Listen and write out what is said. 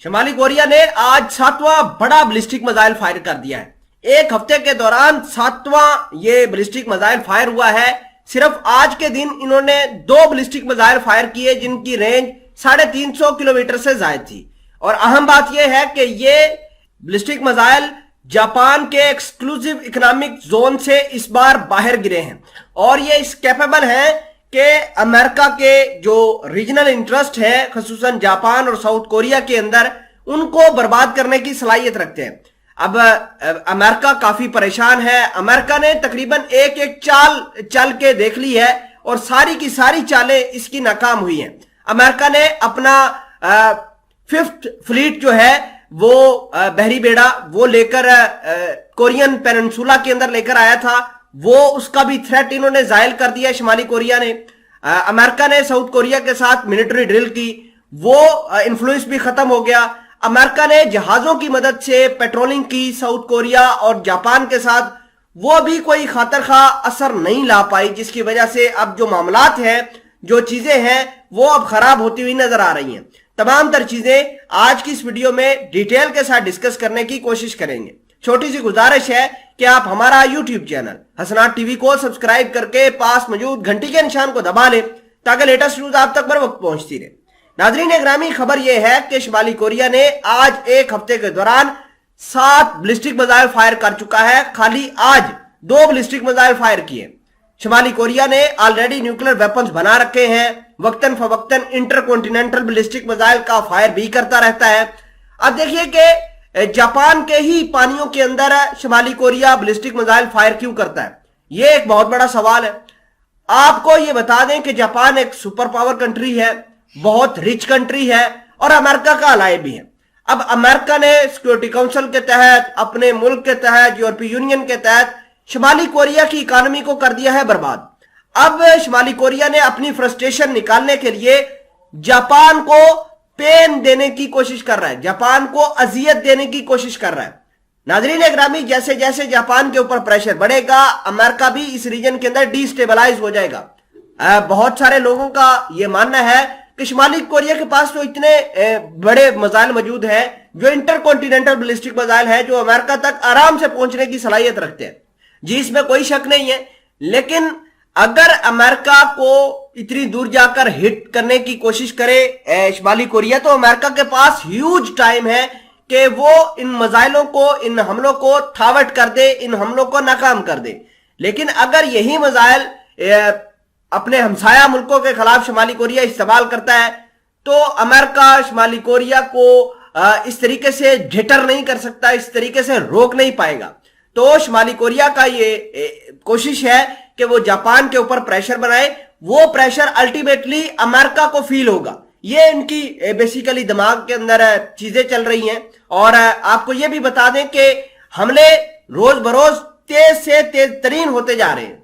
شمالی کوریا نے آج 7واں بڑا بلسٹک میزائل فائر کر دیا ہے۔ ایک ہفتے کے دوران 7واں یہ بلسٹک میزائل فائر ہوا ہے۔ صرف آج کے دن انہوں نے 2 بلسٹک میزائل فائر کیے جن کی رینج 350 کلومیٹر سے زائد تھی۔ اور اہم بات یہ ہے کہ یہ بلسٹک میزائل جاپان کے ایکسکلوسیو اکنامک زون سے اس بار باہر گرے ہیں، اور یہ اس کیپیبل ہیں کہ امریکہ کے جو ریجنل انٹرسٹ ہے خصوصاً جاپان اور ساؤتھ کوریا کے اندر، ان کو برباد کرنے کی صلاحیت رکھتے ہیں۔ اب امریکہ کافی پریشان ہے۔ امریکہ نے تقریباً ایک چال چل کے دیکھ لی ہے اور ساری کی ساری چالیں اس کی ناکام ہوئی ہیں۔ امریکہ نے اپنا 5th فلیٹ جو ہے وہ بحری بیڑا وہ لے کر کورین پیننسولا کے اندر لے کر آیا تھا، وہ اس کا بھی تھریٹ انہوں نے زائل کر دیا شمالی کوریا نے۔ امریکہ نے ساؤتھ کوریا کے ساتھ ملٹری ڈرل کی، وہ انفلوئنس بھی ختم ہو گیا۔ امریکہ نے جہازوں کی مدد سے پیٹرولنگ کی ساؤتھ کوریا اور جاپان کے ساتھ، وہ بھی کوئی خاطر خواہ اثر نہیں لا پائی، جس کی وجہ سے اب جو معاملات ہیں، جو چیزیں ہیں، وہ اب خراب ہوتی ہوئی نظر آ رہی ہیں۔ تمام تر چیزیں آج کی اس ویڈیو میں ڈیٹیل کے ساتھ ڈسکس کرنے کی کوشش کریں گے۔ چھوٹی سی گزارش ہے کہ آپ ہمارا یوٹیوب چینل حسنات ٹی وی کو سبسکرائب کر کے پاس موجود گھنٹی کے نشان کو دبا لیں تاکہ لیٹسٹ نیوز آپ تک بر وقت پہنچتی رہے۔ ناظرین گرامی، خبر یہ ہے کہ شمالی کوریا نے آج ایک ہفتے کے دوران 7 بلسٹک میزائل فائر کر چکا ہے۔ خالی آج 2 بلسٹک میزائل فائر کیے۔ شمالی کوریا نے آلریڈی نیوکلیر ویپنز بنا رکھے ہیں، وقتاً فوقتاً انٹر کانٹیننٹل بلسٹک میزائل کا فائر بھی کرتا رہتا ہے۔ اب دیکھیے کہ جاپان کے ہی پانیوں کے اندر شمالی کوریا بلسٹک میزائل فائر کیوں کرتا ہے؟ یہ ایک بہت بڑا سوال ہے۔ آپ کو یہ بتا دیں کہ جاپان ایک سپر پاور کنٹری ہے، بہت رچ کنٹری ہے، اور امریکہ کا الائے بھی ہے۔ اب امریکہ نے سیکورٹی کونسل کے تحت، اپنے ملک کے تحت، یورپی یونین کے تحت شمالی کوریا کی اکانومی کو کر دیا ہے برباد۔ اب شمالی کوریا نے اپنی فرسٹریشن نکالنے کے لیے جاپان کو پین دینے کی کوشش کر رہا ہے، جاپان کو اذیت دینے کی کوشش کر رہا ہے۔ ناظرین اکرامی، جیسے جیسے جاپان کے اوپر پریشر بڑھے گا، امریکہ بھی اس ریجن کے اندر ڈی سٹیبلائز ہو جائے گا۔ بہت سارے لوگوں کا یہ ماننا ہے کہ شمالی کوریا کے پاس تو اتنے بڑے میزائل موجود ہیں جو انٹر کانٹیننٹل بلسٹک میزائل ہیں، جو امریکہ تک آرام سے پہنچنے کی صلاحیت رکھتے ہیں۔ جی، اس میں کوئی شک نہیں ہے، لیکن اگر امریکہ کو اتنی دور جا کر ہٹ کرنے کی کوشش کرے شمالی کوریا، تو امریکہ کے پاس ہیوج ٹائم ہے کہ وہ ان میزائلوں کو، ان حملوں کو تھاوٹ کر دے، ان حملوں کو ناکام کر دے۔ لیکن اگر یہی میزائل اپنے ہمسایہ ملکوں کے خلاف شمالی کوریا استعمال کرتا ہے، تو امریکہ شمالی کوریا کو اس طریقے سے ڈھٹر نہیں کر سکتا، اس طریقے سے روک نہیں پائے گا۔ تو شمالی کوریا کا یہ کوشش ہے کہ وہ جاپان کے اوپر پریشر بنائے، وہ پریشر الٹیمیٹلی امریکہ کو فیل ہوگا۔ یہ ان کی بیسیکلی دماغ کے اندر چیزیں چل رہی ہیں۔ اور آپ کو یہ بھی بتا دیں کہ حملے روز بروز تیز سے تیز ترین ہوتے جا رہے ہیں۔